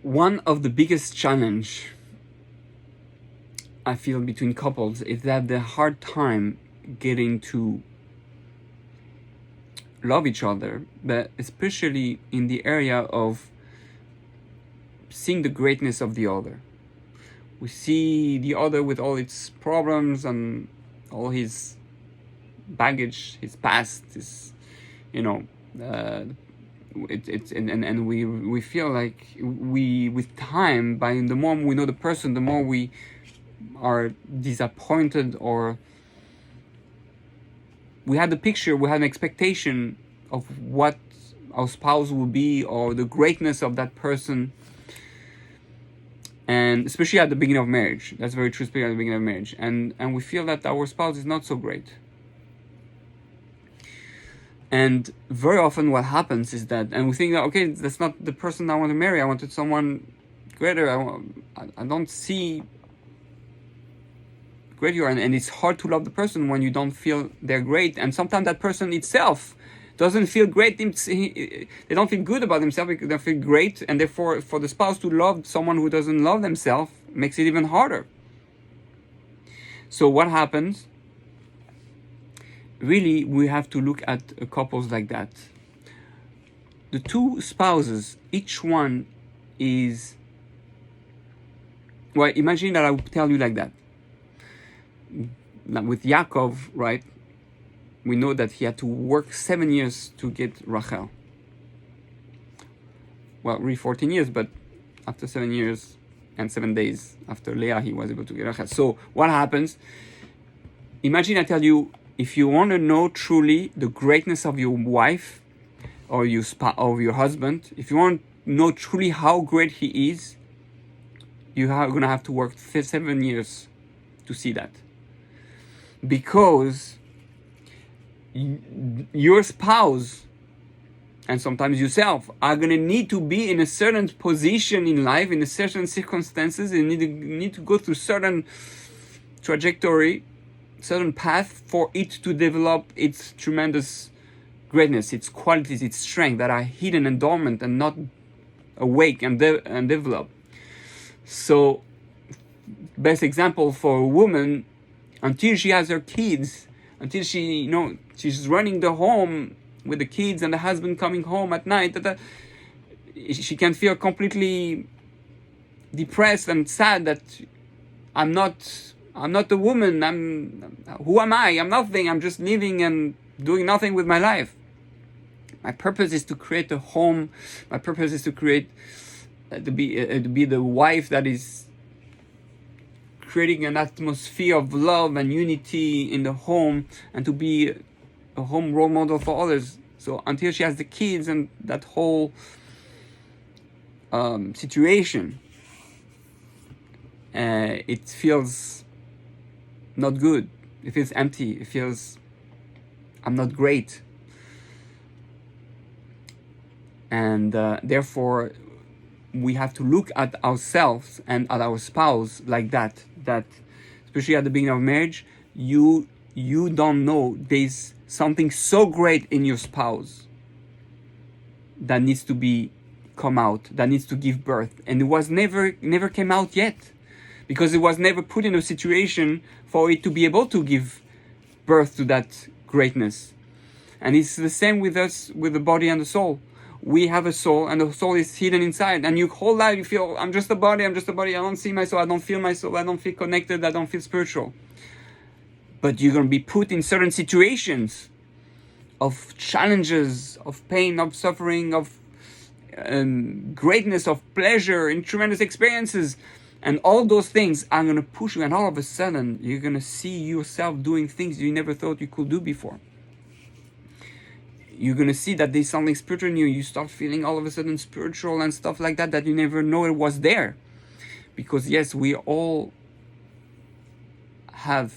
One of the biggest challenge I feel between couples is that the hard time getting to love each other, but especially in the area of seeing the greatness of the other. We see the other with all its problems and all his baggage, his past, his, you know, and we feel like we, with time, by the more we know the person, the more we are disappointed, or we had the picture, we had an expectation of what our spouse will be, or the greatness of that person. And especially at the beginning of marriage, that's very true, especially at the beginning of marriage, and we feel that our spouse is not so great. And very often what happens is that, and we think that, okay, that's not the person I want to marry, I wanted someone greater, I don't see great you are, and it's hard to love the person when you don't feel they're great, and sometimes that person itself doesn't feel great, they don't feel good about themselves, they don't feel great, and therefore for the spouse to love someone who doesn't love themselves makes it even harder. So what happens? Really, we have to look at couples like that. The two spouses, each one is, well, imagine that I would tell you like that. Now, with Yaakov, right, we know that he had to work 7 years to get Rachel. Well, really 14 years, but after 7 years and 7 days after Leah, he was able to get Rachel. So what happens? Imagine I tell you, if you want to know truly the greatness of your wife or your your husband, if you want to know truly how great he is, you are going to have to work 7 years to see that. Because your spouse and sometimes yourself are going to need to be in a certain position in life, in a certain circumstances, and need to go through certain trajectory, certain path for it to develop its tremendous greatness, its qualities, its strength that are hidden and dormant and not awake and develop. So, best example for a woman, until she has her kids, until she, she's running the home with the kids and the husband coming home at night, she can feel completely depressed and sad that I'm not a woman. Who am I? I'm nothing. I'm just living and doing nothing with my life. My purpose is to create a home. My purpose is to create, to be the wife that is creating an atmosphere of love and unity in the home, and to be a home role model for others. So until she has the kids and that whole situation, it feels not good. It feels empty. It feels I'm not great. And therefore, we have to look at ourselves and at our spouse like that. That, especially at the beginning of marriage, you don't know there's something so great in your spouse that needs to come out, that needs to give birth, and it was never came out yet, because it was never put in a situation for it to be able to give birth to that greatness. And it's the same with us, with the body and the soul. We have a soul, and the soul is hidden inside. And your whole life you feel, I'm just a body, I don't see my soul, I don't feel my soul, I don't feel connected, I don't feel spiritual. But you're going to be put in certain situations of challenges, of pain, of suffering, of greatness, of pleasure, in tremendous experiences. And all those things are going to push you, and all of a sudden you're going to see yourself doing things you never thought you could do before. You're going to see that there's something spiritual in you. You start feeling all of a sudden spiritual and stuff like that you never know it was there. Because yes, we all have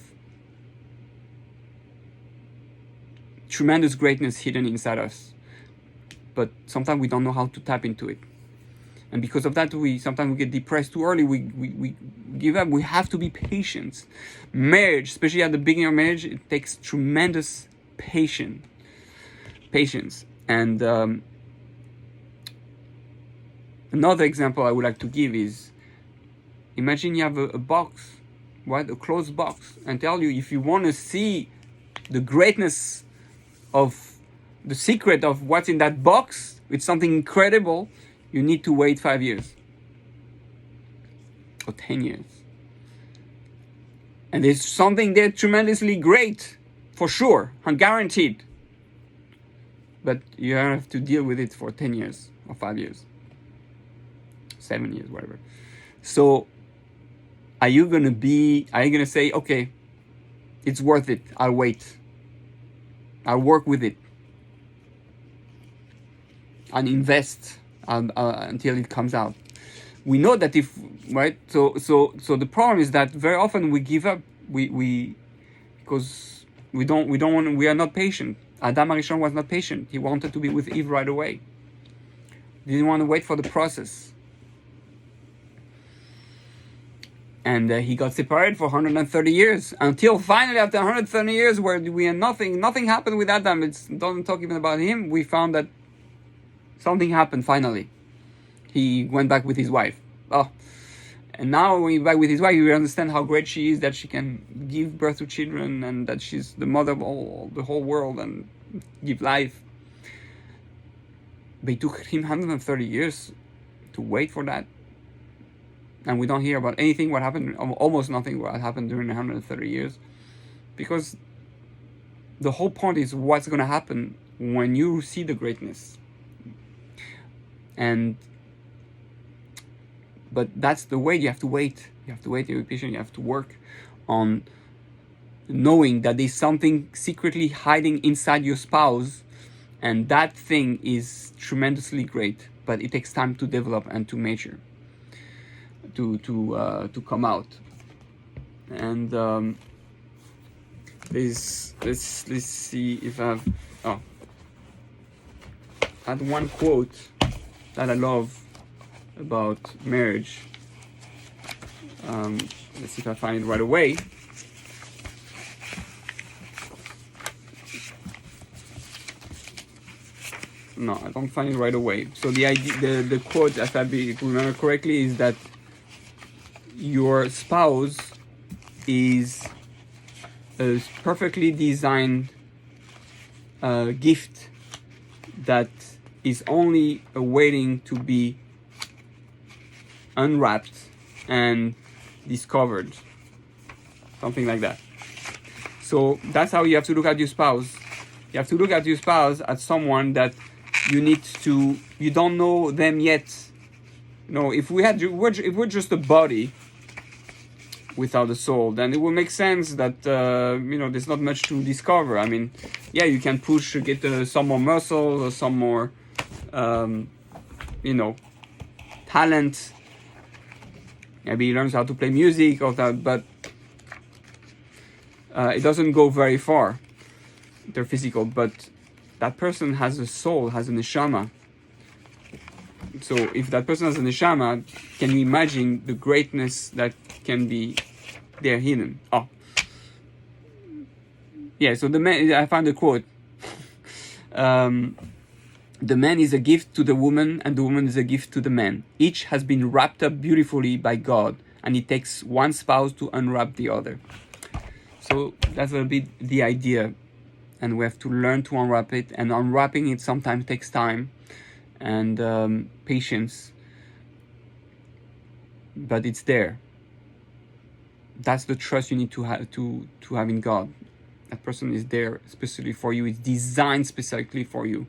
tremendous greatness hidden inside us. But sometimes we don't know how to tap into it. And because of that, sometimes we get depressed too early. We give up. We have to be patient. Marriage, especially at the beginning of marriage, it takes tremendous patience. And Another example I would like to give is, imagine you have a box, right, a closed box, and tell you if you want to see the greatness of the secret of what's in that box, it's something incredible, you need to wait 5 years or 10 years. And there's something there tremendously great, for sure, guaranteed. But you have to deal with it for 10 years or 5 years, 7 years, whatever. So are you gonna say, okay, it's worth it, I'll wait, I'll work with it, and invest until it comes out? We know that if, right, so the problem is that very often we give up, because we are not patient. Adam HaRishon was not patient. He wanted to be with Eve right away. Didn't want to wait for the process. And he got separated for 130 years, until finally after 130 years where we had nothing happened with Adam. It doesn't talk even about him. We found that something happened finally. He went back with his wife. Oh, and now when he's back with his wife, you understand how great she is, that she can give birth to children, and that she's the mother of the whole world and give life. But it took him 130 years to wait for that. And we don't hear about anything what happened, almost nothing what happened during 130 years. Because the whole point is what's going to happen when you see the greatness. But that's the way. You have to wait. You have to wait, you have to be patient, you have to work on knowing that there's something secretly hiding inside your spouse, and that thing is tremendously great, but it takes time to develop and to mature, to come out. And let's see if I had one quote that I love about marriage. Let's see if I find it right away. No, I don't find it right away. So the idea, the quote, if I remember correctly, is that your spouse is a perfectly designed gift that is only awaiting to be unwrapped and discovered. Something like that. So that's how you have to look at your spouse. You have to look at your spouse as someone that you don't know them yet. You know, if we're just a body without a soul, then it will make sense that there's not much to discover. I mean, yeah, you can get some more muscles or some more talent. Maybe he learns how to play music or that, but it doesn't go very far. They're physical, but that person has a soul, has a neshama. So if that person has a neshama, can you imagine the greatness that can be there hidden? Oh, yeah. So the man, I found a quote. The man is a gift to the woman, and the woman is a gift to the man. Each has been wrapped up beautifully by God, and it takes one spouse to unwrap the other. So that's a bit the idea, and we have to learn to unwrap it. And unwrapping it sometimes takes time and patience, but it's there. That's the trust you need to have in God. That person is there specifically for you. It's designed specifically for you.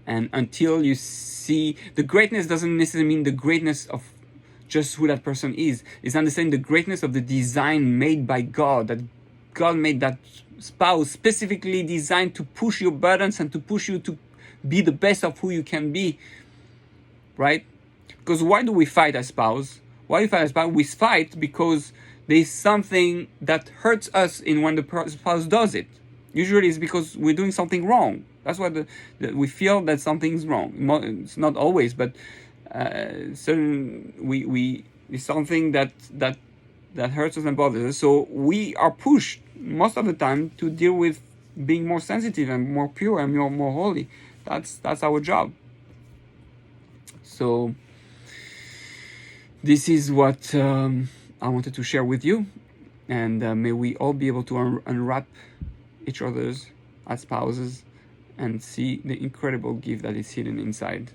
And until you see the greatness, doesn't necessarily mean the greatness of just who that person is. It's understanding the greatness of the design made by God, that God made that spouse specifically designed to push your buttons and to push you to be the best of who you can be, right? Because why do we fight as spouse? Why do we fight as spouse? We fight because there's something that hurts us in when the spouse does it. Usually it's because we're doing something wrong. That's why we feel that something's wrong. It's not always, but it's something that hurts us and bothers us. So we are pushed most of the time to deal with being more sensitive and more pure and more holy. That's our job. So this is what I wanted to share with you, and may we all be able to unwrap each other's as spouses and see the incredible gift that is hidden inside.